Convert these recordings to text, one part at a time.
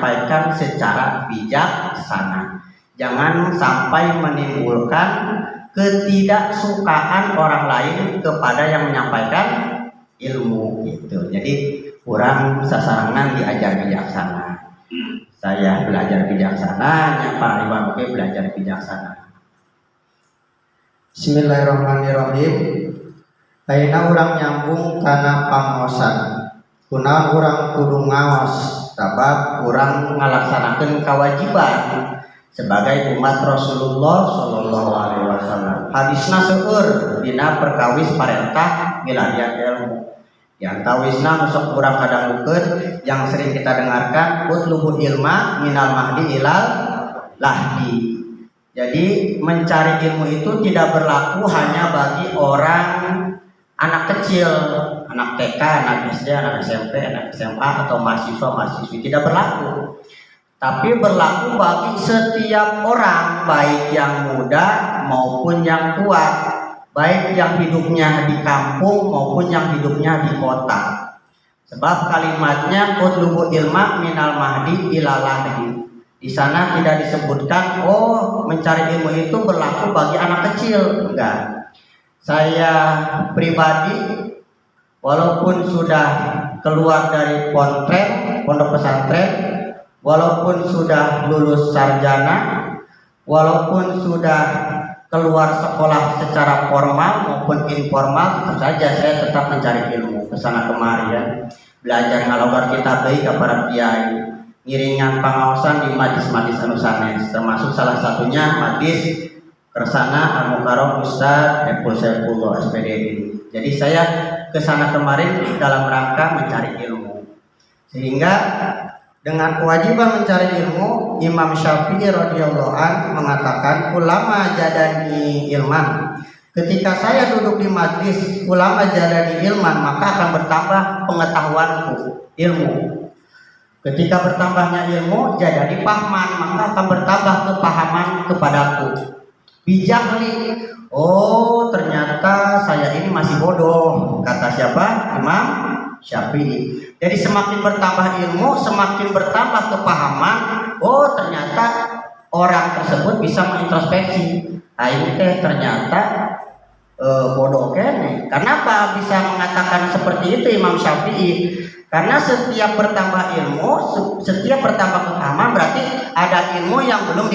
menyampaikan secara bijaksana. Jangan sampai menimbulkan ketidaksukaan orang lain kepada yang menyampaikan ilmu gitu. Jadi kurang sasarangan diajar bijaksana. Saya belajar bijaksana, yang para imam oke belajar bijaksana. Bismillahirrahmanirrahim. Ayeuna urang nyambung kana pangaosan. Kunaon urang kudu ngaos Sabab urang ngalaksanakeun kewajiban sebagai umat Rasulullah Shallallahu Alaihi Wasallam. Hadisna seueur dina perkawis parentah milarian ilmu. Yang tawisna nusuk urang kadangukeun yang sering kita dengarkan utlubul ilma minal mahdi ilal lahdi. Jadi mencari ilmu itu tidak berlaku hanya bagi orang anak kecil, anak TK, anak SD, anak SMP, anak SMA atau mahasiswa-mahasiswi, tidak berlaku. Tapi berlaku bagi setiap orang, baik yang muda maupun yang tua, baik yang hidupnya di kampung maupun yang hidupnya di kota. Sebab kalimatnya utlubul ilma minal mahdi ilal lahdi. Di sana tidak disebutkan mencari ilmu itu berlaku bagi anak kecil, enggak. Saya pribadi walaupun sudah keluar dari pondok pesantren, walaupun sudah lulus sarjana, walaupun sudah keluar sekolah secara formal maupun informal, tentu saja saya tetap mencari ilmu kesana kemari ya. Belajar ngalogar kitab deui ka para kiai, ngiringan pangaosan di majlis-majlis anu sanes, termasuk salah satunya majlis Kersana Al-Mukarram Ustaz Epul Saifullah SPDI. Jadi saya kesana kemarin dalam rangka mencari ilmu. Sehingga dengan kewajiban mencari ilmu, Imam Syafi'i radhiyallahu an mengatakan ulama jadani ilman. Ketika saya duduk di majlis ulama jadani ilman, maka akan bertambah pengetahuanku, ilmu. Ketika bertambahnya ilmu, jadani pahman, maka akan bertambah kepahaman kepadaku. Bijahli, ternyata saya ini masih bodoh, kata siapa? Imam Syafi'i. Jadi semakin bertambah ilmu, semakin bertambah kepahaman. Ternyata orang tersebut bisa mengintrospeksi. Ini ternyata bodoh kene. Kenapa bisa mengatakan seperti itu Imam Syafi'i? Karena setiap bertambah ilmu, setiap bertambah kepahaman berarti ada ilmu yang belum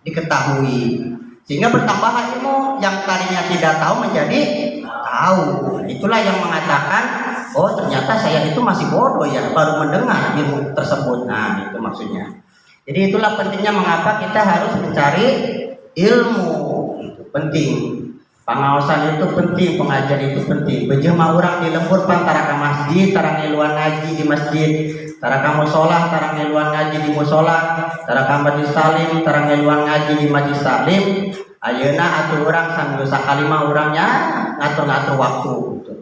diketahui, sehingga bertambah ilmu yang tadinya tidak tahu menjadi tahu. Itulah yang mengatakan ternyata saya itu masih bodoh ya, baru mendengar ilmu tersebut. Nah itu maksudnya. Jadi itulah pentingnya mengapa kita harus mencari ilmu. Itu penting. Pengawasan itu penting, pengajian itu penting. Bejema orang di lembur tara ka masjid, tara ngiluan ngaji di masjid, tara ka musola, tara ngiluan ngaji di musola, tara ka majlis taklim, tara ngiluan ngaji di majlis taklim. Ayeuna atuh urang sambil sakalima urangnya ngatur-ngatur waktu gitu.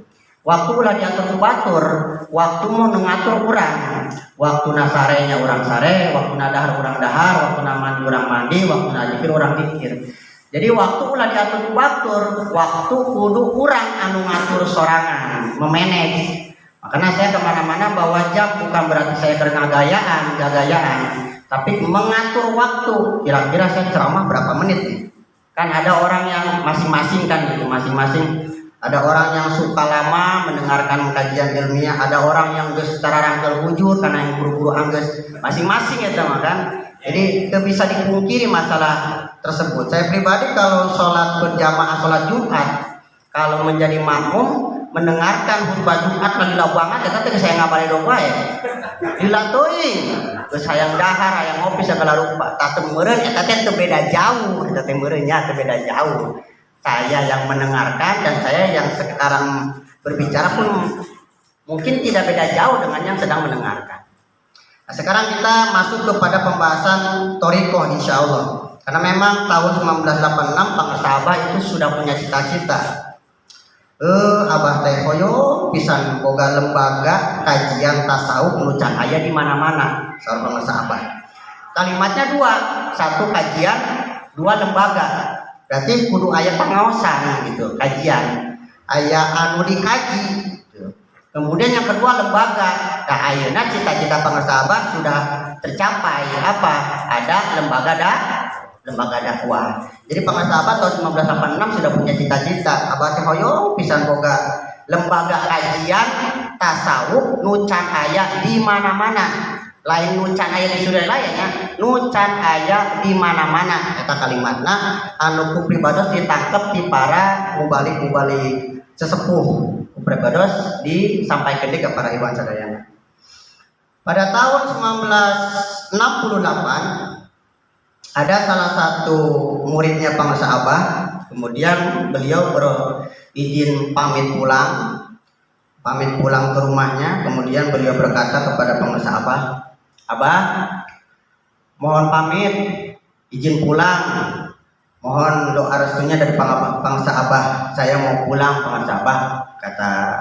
Waktu ulah diatur batur, waktu mau ngatur urang. Waktu nasarenya urang sare, waktu dahar urang dahar, waktu mandi urang mandi, waktu zikir urang zikir. Jadi waktu ulah diatur batur, waktu kudu urang anu ngatur sorangan, memanage. Makanya saya kemana-mana bawa jam, bukan berarti saya karena gagayaan, tapi mengatur waktu. Kira-kira saya ceramah berapa menit nih? Kan ada orang yang masing-masing kan gitu, masing-masing. Ada orang yang suka lama mendengarkan kajian ilmiah, ada orang yang secara rangkel wujud karena yang buru-buru angges, masing-masing ya teman kan. Jadi tidak bisa dipungkiri masalah tersebut. Saya pribadi kalau sholat berjamaah sholat Jumat, kalau menjadi makmum mendengarkan khutbah Jumat lila banget ya tapi saya ngabali dong wae. Lila teuing, geus hayang dahar, hayang ngopi segala rupa. Tah teu meureun eta teh teu beda jauh, eta teh meureunnya teu beda jauh. Saya yang mendengarkan dan saya yang sekarang berbicara pun mungkin tidak beda jauh dengan yang sedang mendengarkan. Nah, sekarang kita masuk kepada pembahasan Thoriqoh insya Allah. Karena memang tahun 1986 Pak Sahabah itu sudah punya cita-cita. Abah teh hoyo pisan boga lembaga kajian tasawuf nu can aya di mana-mana. Sareng Pak Sahabah. Kalimatnya dua, satu kajian, dua lembaga. Berarti kudu aya pengawasan gitu, kajian. Aya anu dikaji. Gitu. Kemudian yang kedua lembaga. Nah, ayeuna cita-cita pengersahabat sudah tercapai. Apa? Ada lembaga dakwah. Jadi pengersahabat tahun 1986 sudah punya cita-cita. Abah teh hoyong pisan boga lembaga kajian tasawuf nucan aya di mana-mana. Lain nucan aya di Suralaya nya, nucan aya di mana-mana. Eta kalimatna anu ku pribados ditangkep di para mubalik sesepuh. Pribados disampaikan ke para iwan sadayana. Pada tahun 1968 ada salah satu muridnya Pangsa Abah, kemudian beliau berizin pamit pulang ke rumahnya, kemudian beliau berkata kepada Pangsa Abah, "Abah, mohon pamit, izin pulang. Mohon doa restunya dari Pangsa Abah. Saya mau pulang Pangsa Abah," kata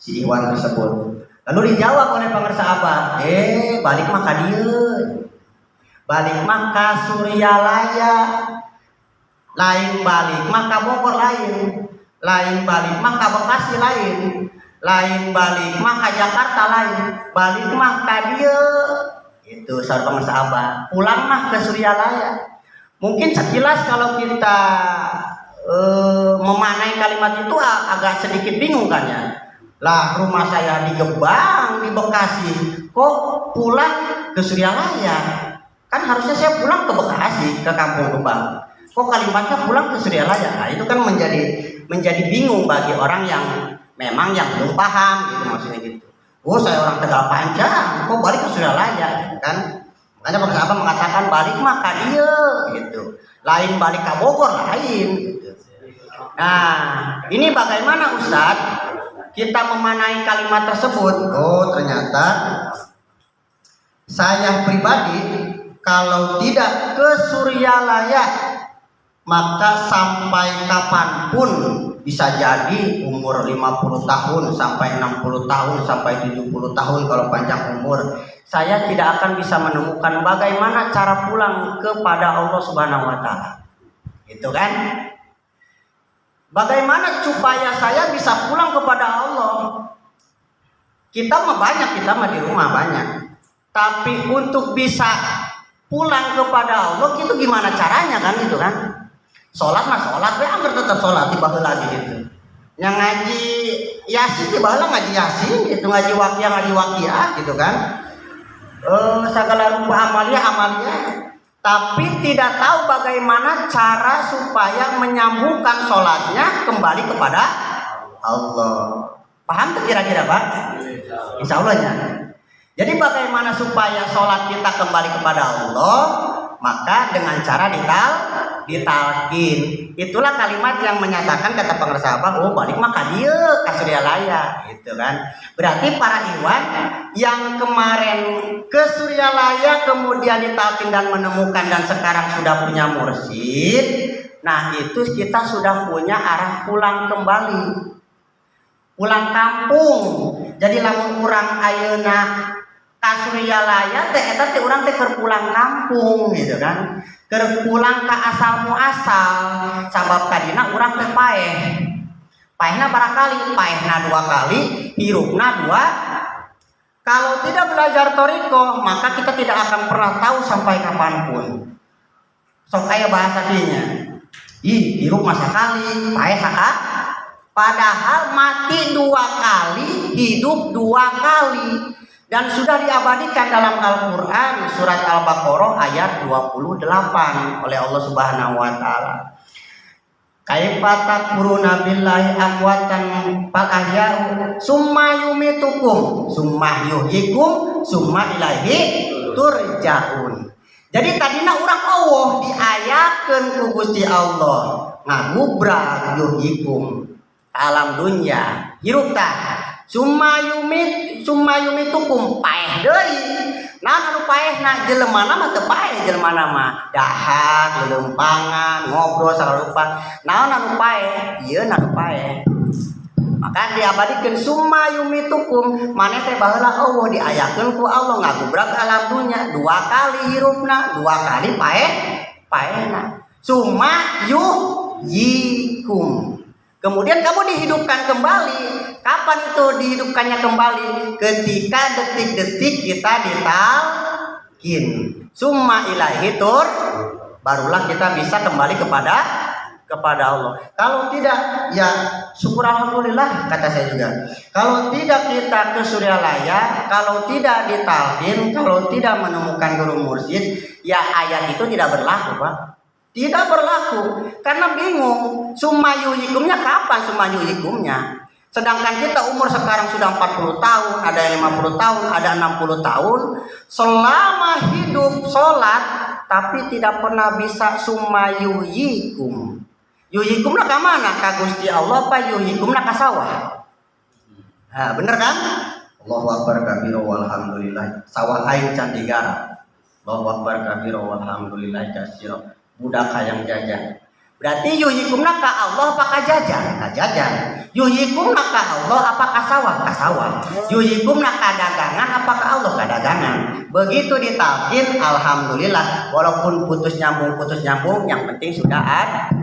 si Iwan tersebut. Lalu dijawab oleh Pangsa Abah, balik mah ka dieu. Balik mah ka Suryalaya. Lain balik mah ka Bogor lain. Lain balik mah ka Bekasi lain. Lain balik mah ka Jakarta lain. Balik mah ka dieu. Itu saur Pangsa Abah. Pulang mah ke Suryalaya. Mungkin sekilas kalau kita memaknai kalimat itu agak sedikit bingung kan ya. Lah rumah saya di Gebang, di Bekasi, kok pulang ke Suryalaya? Kan harusnya saya pulang ke Bekasi, ke Kampung Gebang. Kok kalimatnya pulang ke Suryalaya? Nah itu kan menjadi bingung bagi orang yang memang yang belum paham gitu, maksudnya gitu. Oh saya orang Tegal Panjang, kok balik ke Suryalaya kan? Makanya Pangsa Abah mengatakan balik mah ka dieu gitu. Lain balik ke Bogor lain gitu. Nah, ini bagaimana Ustadz kita memanai kalimat tersebut? Oh, ternyata saya pribadi kalau tidak ke Suryalaya maka sampai kapanpun, bisa jadi umur 50 tahun sampai 60 tahun sampai 70 tahun kalau panjang umur, saya tidak akan bisa menemukan bagaimana cara pulang kepada Allah Subhanahu wa taala. Gitu kan? Bagaimana supaya saya bisa pulang kepada Allah? Kita mah banyak, kita mah di rumah banyak. Tapi untuk bisa pulang kepada Allah itu gimana caranya kan gitu kan? Sholat mah sholat, hampir tetap sholat di baheula gitu. Yang ngaji Yasin di baheula ngaji Yasin, itu ngaji waqiah gitu kan? Segala rupa amalia, tapi tidak tahu bagaimana cara supaya menyambungkan sholatnya kembali kepada Allah. Paham tuh kira-kira Pak? Insya Allah ya. Jadi bagaimana supaya sholat kita kembali kepada Allah? Maka dengan cara ditalkin. Itulah kalimat yang menyatakan kata Pangsa Abah, oh balik mah ka dieu ka Suryalaya gitu kan. Berarti para iwan yang kemarin ke Suryalaya kemudian ditalkin dan menemukan dan sekarang sudah punya mursyid, nah itu kita sudah punya arah pulang kembali, pulang kampung. Jadi lamun urang ayeuna ka Suryalaya teh eta teh urang teh keur pulang kampung gitu kan. Keur pulang ka asal muasal, sabab kadina urang teh paeh. Paehna barakali, paehna 2 kali, hirupna 2. Kalau tidak belajar thariqah, maka kita tidak akan pernah tahu sampai kapanpun. Sok aya bahasa dinya. Hirup masa kali, paeh sakali. Padahal mati 2 kali, hidup 2 kali. Dan sudah diabadikan dalam Al-Quran surat Al-Baqarah ayat 28 oleh Allah Subhanahu wa taala. Kaifa takfuruna billahi amwatan fal ahya'u summa yumitukum summa yuhyikum summa ilaihi turja'un. Jadi tadina urang Allah diayakeun ku Gusti Allah ngagubrag yuhyikum alam dunya hirup tah summa yumitukum paeh deui. Naon anu paehna jeleumana mah teu paeh, jeleumana mah dahar, lelempangan, ngobrol sarupa. Naon anu paeh? Ieu anu paeh. Maka diabadikeun summa yumitukum, maneh teh baheula Allah diayakeun ku Allah ngagubrag alam dunya 2 kali hirupna, 2 kali paehna. Summa yuhyikum. Kemudian kamu dihidupkan kembali. Kapan itu dihidupkannya kembali? Ketika detik-detik kita ditalkin. Summa ilaihi tur, barulah kita bisa kembali kepada Allah. Kalau tidak, ya syukur alhamdulillah, kata saya juga. Kalau tidak kita ke Suryalaya, kalau tidak ditalkin, kalau tidak menemukan guru mursyid, ya ayat itu tidak berlaku, Pak. Tidak berlaku, karena bingung summa yuhikumnya kapan summa yuhikumnya. Sedangkan kita umur sekarang sudah 40 tahun, ada yang 50 tahun, ada 60 tahun, selama hidup sholat tapi tidak pernah bisa summa yuhikum. Yuhikumna ka mana? Ka Gusti Allah apa yuhikumna ka sawah? Nah, bener kan? Allahu akbar kabira walhamdulillah. Sawah aing can digarap. Allahu akbar kabira walhamdulillah katsira. Budak yang jajan. Berarti yuhikumna ka Allah apa ka jajan? Ka jajan. Yuhikumna ka Allah apa ka sawah? Ka sawah. Yuhikumna ka dagangan apa ka Allah? Ka dagangan. Begitu ditalkin, alhamdulillah. Walaupun putus nyambung, yang penting sudah ada.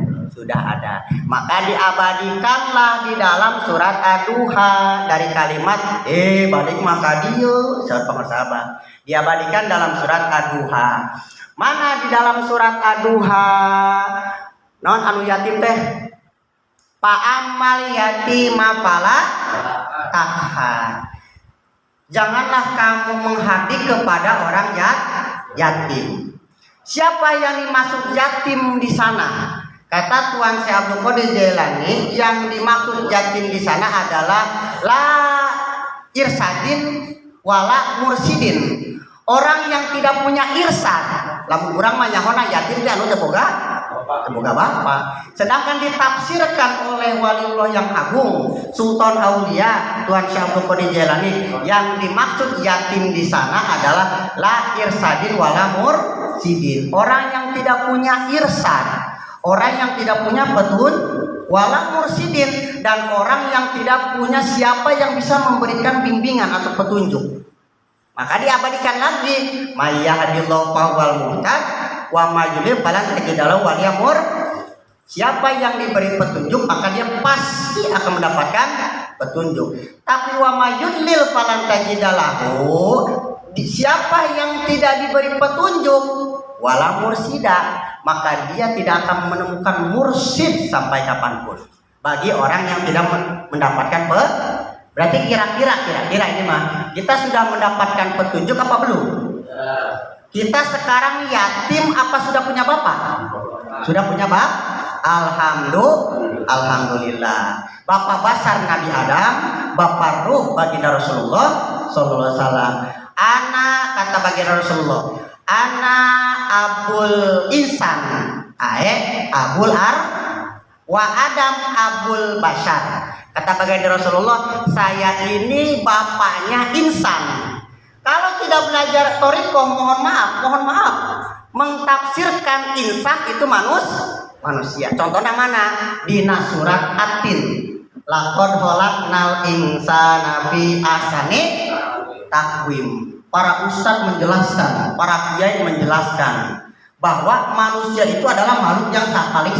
Maka diabadikanlah di dalam surat Ad-Duha dari kalimat balik maka dieu sahabat. Diabadikan dalam surat Ad-Duha. Mana di dalam surat Ad-Duha? Non anu yatim teh. Pa'amal yatima fala takhar. Janganlah kamu menghardik kepada orang yatim. Siapa yang dimaksud yatim di sana? Kata Tuan Syekh Abdul Qadir Jailani, yang dimaksud yatim di sana adalah la irsadin wala mursidin. Orang yang tidak punya irsad. Lamun urang mah nyahona yatim teh anu teu boga bapak. Sedangkan ditafsirkan oleh waliullah yang agung, Sultan Aulia, Tuan Syekh Abdul Qadir Jailani, yang dimaksud yatim di sana adalah la irsadin wala mursidin. Orang yang tidak punya irsad, orang yang tidak punya wala mursidin, dan orang yang tidak punya siapa yang bisa memberikan bimbingan atau petunjuk. Maka diabadikan lagi, may yahdillahu fawal muhtad wa may yudlil falan tajid lahu waliya mursyid. Siapa yang diberi petunjuk maka dia pasti akan mendapatkan petunjuk. Tapi wa may yudlil falan tajid lahu, siapa yang tidak diberi petunjuk wala mursida, maka dia tidak akan menemukan mursyid sampai kapanpun. Bagi orang yang tidak mendapatkan berarti kira-kira ini mah kita sudah mendapatkan petunjuk apa belum? Kita sekarang yatim apa sudah punya bapak? Sudah punya bapak? Alhamdulillah. Bapak basar Nabi Adam, bapak ruh baginda Rasulullah sallallahu alaihi wasallam. Ana kata baginda Rasulullah, ana abul insan, abul wa Adam abul bashar. Kata baginda Rasulullah, saya ini bapaknya insan. Kalau tidak belajar thoriqoh, mohon maaf, mentafsirkan insan itu manusia. Contohnya mana? Di surat At-Tin. Laqad khalaqnal insana fi ahsani taqwim. Para ustadz menjelaskan, para kiai menjelaskan bahwa manusia itu adalah makhluk yang paling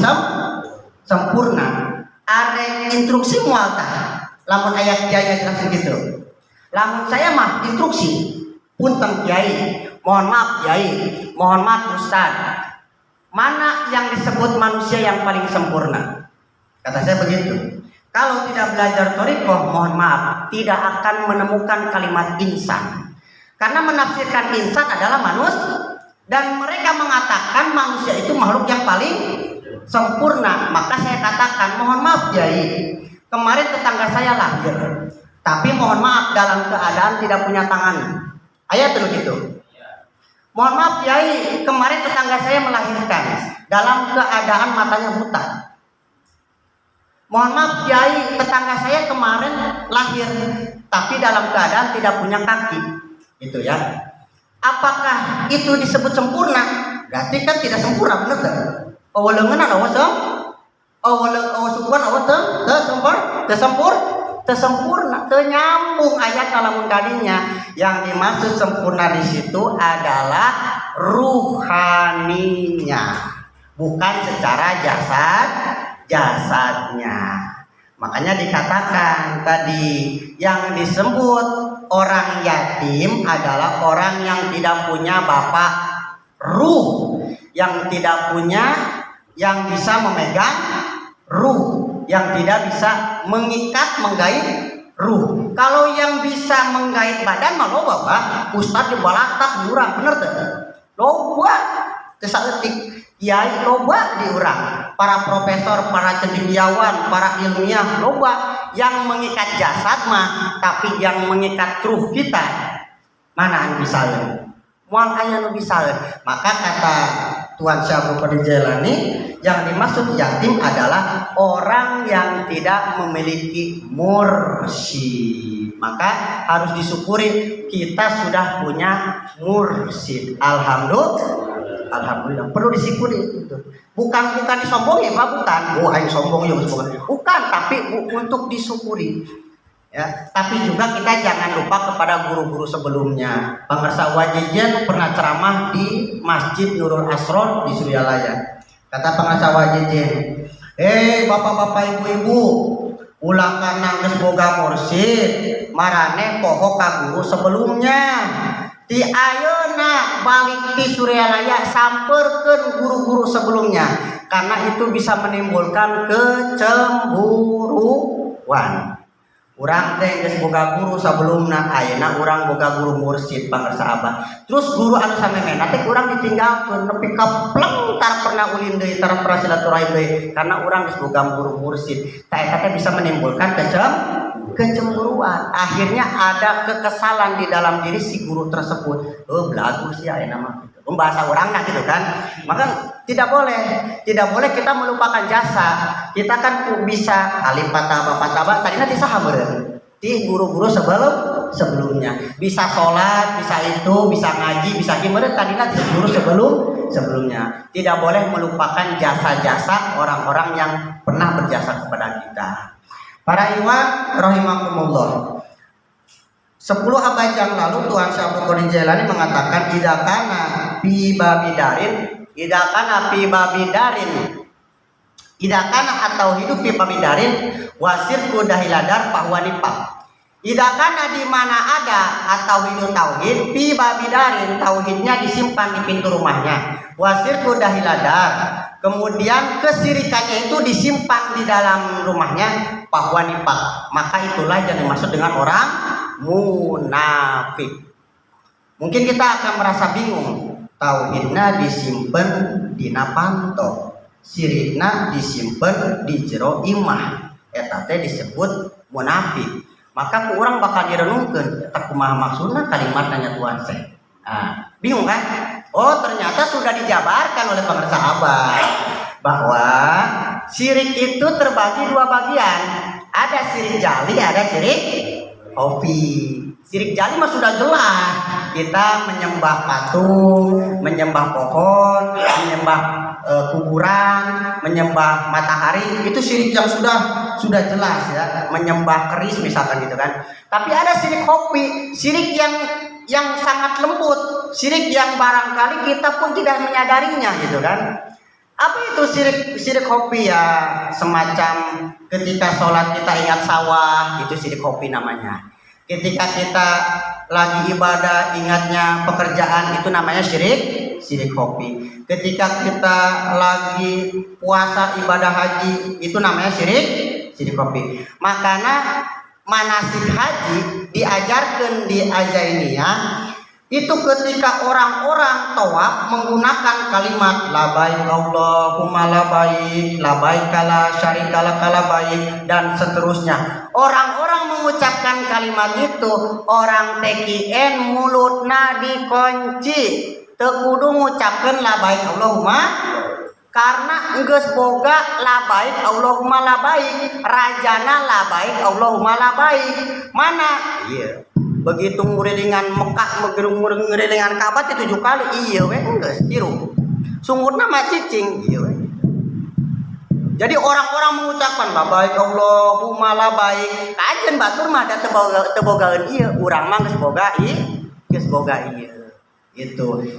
sempurna. Arek instruksi mualtah. Lamun ayat kiai jelas begitu. Lamun saya mah instruksi. Punten kiai, mohon maaf kiai, mohon maaf ustaz. Mana yang disebut manusia yang paling sempurna? Kata saya begitu. Kalau tidak belajar thoriqoh, mohon maaf, tidak akan menemukan kalimat insan. Karena menafsirkan insan adalah manusia, dan mereka mengatakan manusia itu makhluk yang paling sempurna. Maka saya katakan, mohon maaf Kiai, kemarin tetangga saya lahir, tapi mohon maaf dalam keadaan tidak punya tangan. Ayat begitu. Mohon maaf Kiai, kemarin tetangga saya melahirkan dalam keadaan matanya buta. Mohon maaf Kiai, tetangga saya kemarin lahir tapi dalam keadaan tidak punya kaki. Gitu ya. Apakah itu disebut sempurna? Berarti kan tidak sempurna, benar tak? Awalengan ada wasam, awalengan tersempurna, ternyambung ayat kalamun kadinya. Yang dimaksud sempurna di situ adalah ruhaninya, bukan secara jasadnya. Makanya dikatakan tadi yang disebut orang yatim adalah orang yang tidak punya bapak ruh, yang tidak punya yang bisa memegang ruh, yang tidak bisa mengikat menggait ruh. Kalau yang bisa menggait badan mah loba Pak. Ustaz di balatak di urang bener teh. Loba kesaeutik kiai loba di urang. Para profesor, para cendekiawan, para ilmiah loba. Yang mengikat jasad mah, tapi yang mengikat ruh kita mana anu bisaeun? Moal aya nu bisaeun. Maka kata Tuan Syekh Abdul Jailani, yang dimaksud yatim adalah orang yang tidak memiliki mursyid. Maka harus disyukuri kita sudah punya mursyid. Alhamdulillah. Perlu disyukuri itu. Bukan disombongi, Pak, bukan. Oh, ayo sombong ya, bukan, tapi untuk disyukuri. Ya, tapi juga kita jangan lupa kepada guru-guru sebelumnya. Pangersa Wajijen pernah ceramah di Masjid Nurul Asror di Suryalaya. Kata Pangersa Wajijen, bapak-bapak ibu-ibu, ulang kana geus boga mursyid, marane poho ka guru sebelumnya. Ti ayeuna balik ti Suryalaya sampeurkeun guru-guru sebelumnya, karena itu bisa menimbulkan kecemburuan. Urang teh geus boga guru sabelumna, ayeuna urang boga guru mursyid pangersa Abah. Terus guru anu samemena teh urang ditinggalkeun nepi ka pleng tar pernah ulin deui, tar pernah silaturahim deui, karena urang geus boga guru mursyid. Tah eta teh bisa menimbulkan kecemburuan. Akhirnya ada kekesalan di dalam diri si guru tersebut. Belagu sih ayeuna mah gitu. Bahasa urangna gitu kan. Maka tidak boleh kita melupakan jasa. Kita kan bisa alif patah tadina ti saha meureun? Ti guru-guru sebelumnya. Bisa sholat, bisa itu, bisa ngaji, bisa gimana tadina ti guru sebelumnya. Tidak boleh melupakan jasa-jasa orang-orang yang pernah berjasa kepada kita. Para ikhwan rahimakumullah. 10 abad yang lalu Tuan Syekh Abdul Qadir Jailani mengatakan idakana atau hidup fi babidarin wasir kudahiladar pahwanipah. Idakana di mana ada atau hidup tauhid fi babidarin, tauhidnya disimpan di pintu rumahnya. Wasir kudahiladar, kemudian kesirikannya itu disimpan di dalam rumahnya pahwanipah. Maka itulah yang dimaksud dengan orang munafik. Mungkin kita akan merasa bingung, tauhidna disimpen di napanto, sirikna disimpen di jero imah, eta teh disebut munafik. Maka ku urang bakal direnungkeun eta kumaha maksudna kalimat nanya Tuan Syekh. Bingung kan? Oh, ternyata sudah dijabarkan oleh pangersa Abah bahwa syirik itu terbagi 2 bagian. Ada syirik jali, ada syirik khafi. Syirik jali mah sudah jelas. Kita menyembah patung, menyembah pohon, menyembah kuburan, menyembah matahari, itu syirik yang sudah jelas ya. Menyembah keris misalkan gitu kan. Tapi ada syirik khafi, syirik yang sangat lembut, syirik yang barangkali kita pun tidak menyadarinya gitu kan. Apa itu syirik khafi ya? Semacam ketika sholat kita ingat sawah, itu syirik khafi namanya. Ketika kita lagi ibadah ingatnya pekerjaan, itu namanya syirik khafi. Ketika kita lagi puasa ibadah haji, itu namanya syirik khafi. Makanya manasik haji diajarkan di Ajainiyah itu ketika orang-orang tawaf menggunakan kalimat labaik Allahumma labaik, labaik la syarika laka labaik, dan seterusnya. Orang-orang mengucapkan kalimat itu, orang TKN mulutna dikunci, teu kudu ngucapkeun labaik Allahumma, karena geus boga labaik Allahumma labaik, rajana labaik Allahumma labaik. Mana? Iya. Begitu ngurilingan Mekah, ngurilingan Ka'bah 7 kali, iya we geus tiru. Sungurna mah cicing, iya we. Jadi orang-orang mengucapkan labaik Allahumma labaik, kajen batur mah da teu bogaeun ieu, urang mah geus boga ieu.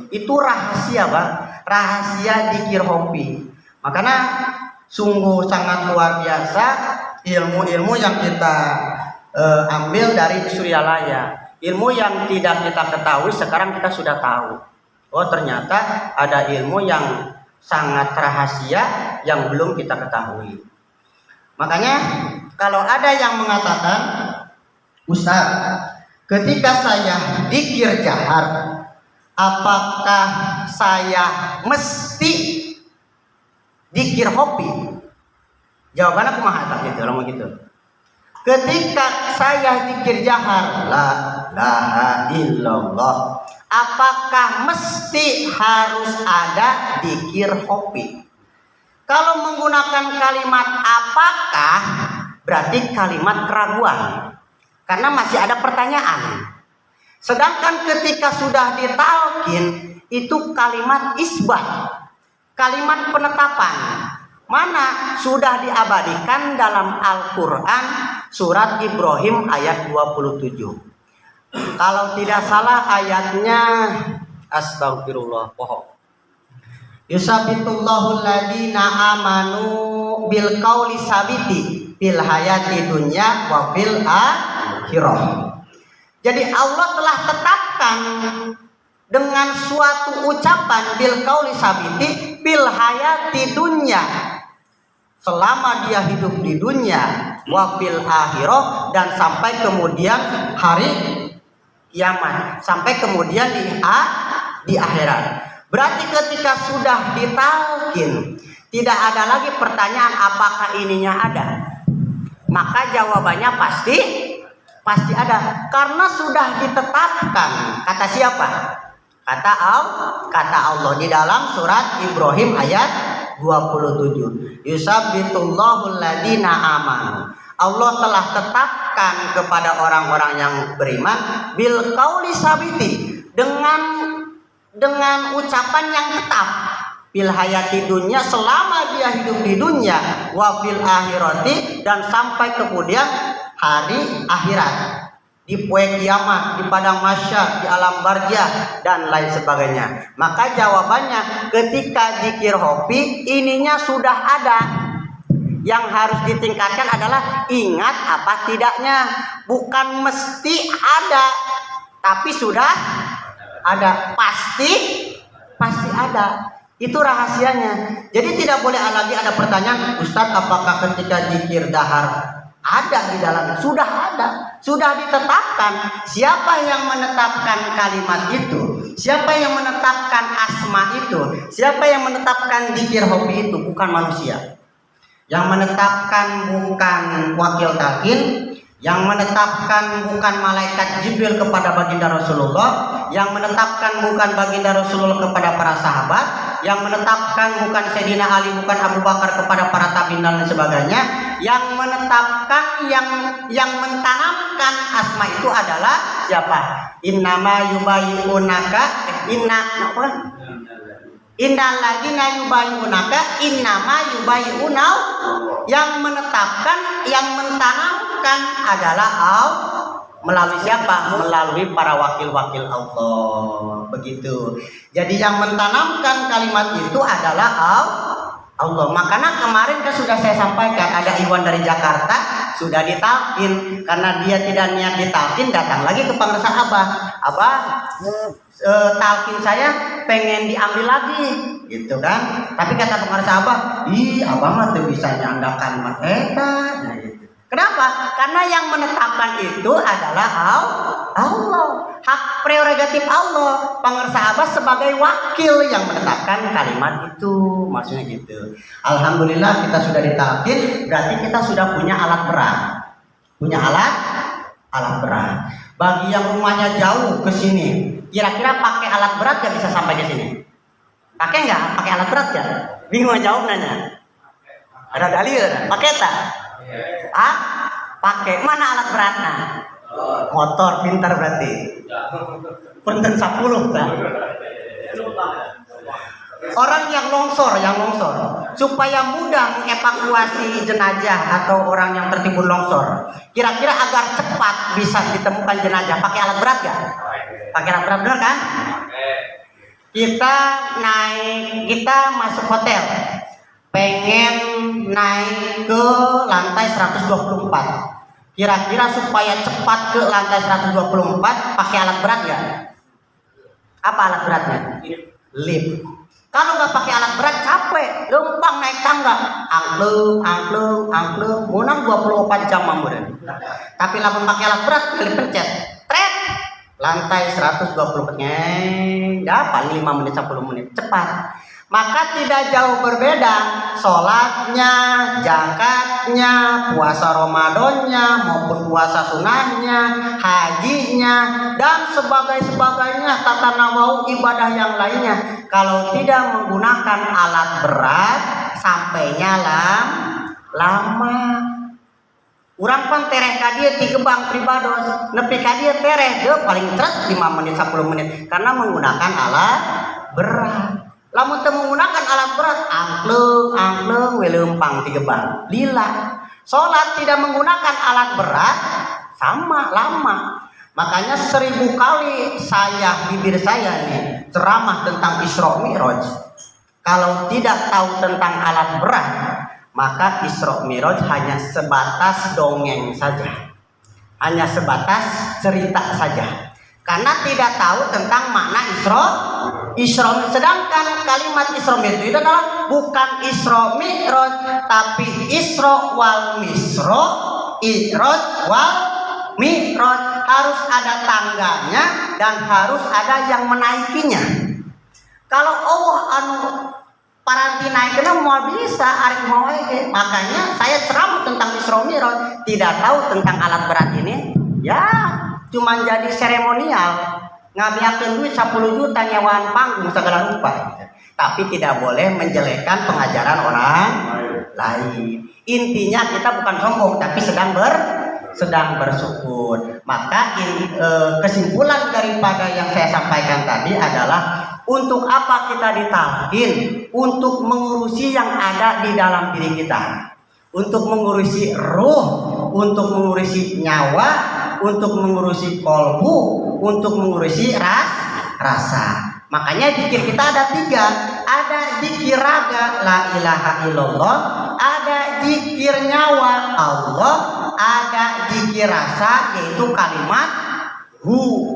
Itu rahasia, Pak. Rahasia dzikir hobi. Makanya sungguh sangat luar biasa ilmu-ilmu yang kita ambil dari Suryalaya, ilmu yang tidak kita ketahui sekarang kita sudah tahu. Oh ternyata ada ilmu yang sangat rahasia yang belum kita ketahui. Makanya kalau ada yang mengatakan, Ustaz, ketika saya dzikir jahar, apakah saya mesti dzikir hobi? Jawabannya kumaha tak gitu, orang gitu. Ketika saya dzikir jahar, la ilaha illallah, apakah mesti harus ada dzikir hobi? Kalau menggunakan kalimat apakah, berarti kalimat keraguan, karena masih ada pertanyaan. Sedangkan ketika sudah ditalkin, itu kalimat isbat, kalimat penetapan, mana sudah diabadikan dalam Al-Quran surat Ibrahim ayat 27. Kalau tidak salah ayatnya, astagfirullah, pohon. Yusabitullahu alladhina amanu bil qauli sabiti fil hayati dunya wa fil akhirah. Jadi Allah telah tetapkan dengan suatu ucapan bil qauli sabiti fil hayati dunya, selama dia hidup di dunia, wa fil akhirah, dan sampai kemudian hari kiamat, sampai kemudian di akhirat. Berarti ketika sudah ditalkin, tidak ada lagi pertanyaan apakah ininya ada. Maka jawabannya pasti ada, karena sudah ditetapkan. Kata siapa? Kata Allah di dalam surat Ibrahim ayat 27. Yusabbitullahu alladhina amanu. Allah telah tetapkan kepada orang-orang yang beriman bil qauli sabiti, dengan ucapan yang tetap, fil hayati dunya, selama dia hidup di dunya, wa fil akhirati, dan sampai kemudian hari akhirat, di poe kiamat, di padang mahsyar, di alam barzah, dan lain sebagainya. Maka jawabannya, ketika zikir hobi, ininya sudah ada. Yang harus ditingkatkan adalah ingat apa tidaknya, bukan mesti ada, tapi sudah ada, pasti ada. Itu rahasianya. Jadi tidak boleh lagi ada pertanyaan, Ustadz, apakah ketika zikir dahar ada di dalam? Sudah ada, sudah ditetapkan. Siapa yang menetapkan kalimat itu? Siapa yang menetapkan asma itu? Siapa yang menetapkan zikir hobi itu? Bukan manusia. Yang menetapkan bukan wakil talqin, yang menetapkan bukan malaikat Jibril kepada baginda Rasulullah, yang menetapkan bukan baginda Rasulullah kepada para sahabat, yang menetapkan bukan Sayyidina Ali, bukan Abu Bakar kepada para tabi'in dan sebagainya, yang menetapkan, yang mentanamkan asma itu adalah siapa? Innama yubayyunaka innal ladzina yubayyunaka innama yubayyuna. Yang menetapkan, yang mentanamkan adalah Allah. Melalui siapa? Melalui para wakil-wakil Allah. Begitu. Jadi yang mentanamkan kalimat itu adalah Allah. Makanya kemarin kan sudah saya sampaikan, ada Iwan dari Jakarta sudah ditalkin, karena dia tidak niat ditalkin, datang lagi ke pengersa Abah, talkin saya pengen diambil lagi, gitu kan? Tapi kata pengersa Abah mah tuh bisa nyandakan mah nah, gitu. Kenapa? Karena yang menetapkan itu adalah Allah. Hak prerogatif Allah. Pengersa Abah sebagai wakil yang menetapkan kalimat itu. Maksudnya gitu. Alhamdulillah kita sudah ditalkin, berarti kita sudah punya alat berat. Punya alat berat. Bagi yang rumahnya jauh ke sini, kira-kira pakai alat berat gak bisa sampai ke sini? Pakai nggak? Pakai alat berat ya? Bingung jawab nanya. Ada dalil? Pakai tak? Pakai. Mana alat beratnya? Motor, pintar berarti. Punten 10 lah. Orang yang longsor, supaya mudah mengevakuasi jenazah atau orang yang tertimbun longsor, kira-kira agar cepat bisa ditemukan jenazah, pakai alat berat gak? Pakai alat berat, benar kan? Kita masuk hotel, pengen naik ke lantai 124. Kira-kira supaya cepat ke lantai 124 pakai alat berat nggak? Apa alat beratnya? Lift. Kalau nggak pakai alat berat capek, gampang naik tangga, angklung, menang 24 jam mamuran. Tapi lamun pakai alat berat, kali pencet, tret, lantai 124, paling 5 menit 10 menit, cepat. Maka tidak jauh berbeda sholatnya, zakatnya, puasa Ramadannya maupun puasa sunnahnya, hajinya dan sebagainya tata nawawi ibadah yang lainnya. Kalau tidak menggunakan alat berat sampainya lama. Urang pan tereh ka dieu ti gebang pribados, nepi ka dieu tereh deu paling ceret 5 menit 10 menit karena menggunakan alat berat. Lamun teu menggunakan alat berat, angklung we leumpang ti gebang. Lila. Salat tidak menggunakan alat berat sama lama. Makanya 1000 kali bibir saya nih ceramah tentang Isra Mi'raj. Kalau tidak tahu tentang alat berat, maka Isra Mi'raj hanya sebatas dongeng saja. Hanya sebatas cerita saja. Karena tidak tahu tentang makna Isra. Sedangkan kalimat Isra Mi'raj itu adalah bukan Isra Mi'raj, tapi Isra wal Misra, I'raj wal Mi'raj. Harus ada tangganya dan harus ada yang menaikinya. Kalau Allah paranti naiknya mau bisa arek mau makanya saya ceramah tentang Isra Mi'raj, tidak tahu tentang alat berat ini, ya cuma jadi seremonial, ngabiakeun duit 10 juta nyewaan panggung segala rupa. Tapi tidak boleh menjelekkan pengajaran orang lain. Intinya kita bukan sombong tapi sedang bersyukur. Maka kesimpulan daripada yang saya sampaikan tadi adalah untuk apa kita ditalkin? Untuk mengurusi yang ada di dalam diri kita, untuk mengurusi ruh, untuk mengurusi nyawa, untuk mengurusi kolbu, untuk mengurusi rasa. Makanya zikir kita ada 3. Ada zikir raga la ilaha illallah, ada zikir nyawa Allah, ada zikir rasa yaitu kalimat hu.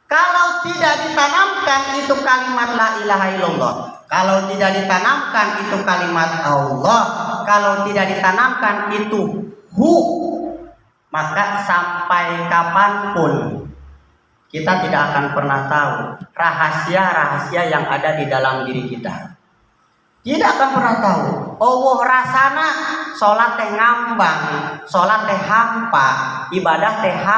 Kalau tidak ditanamkan itu kalimat la ilaha illallah, kalau tidak ditanamkan itu kalimat Allah, kalau tidak ditanamkan itu hu, maka sampai kapanpun kita tidak akan pernah tahu rahasia-rahasia yang ada di dalam diri kita. Tidak akan pernah tahu. Allah rasana sholat teh ngambang, sholat teh hampa, ibadah teh hampa.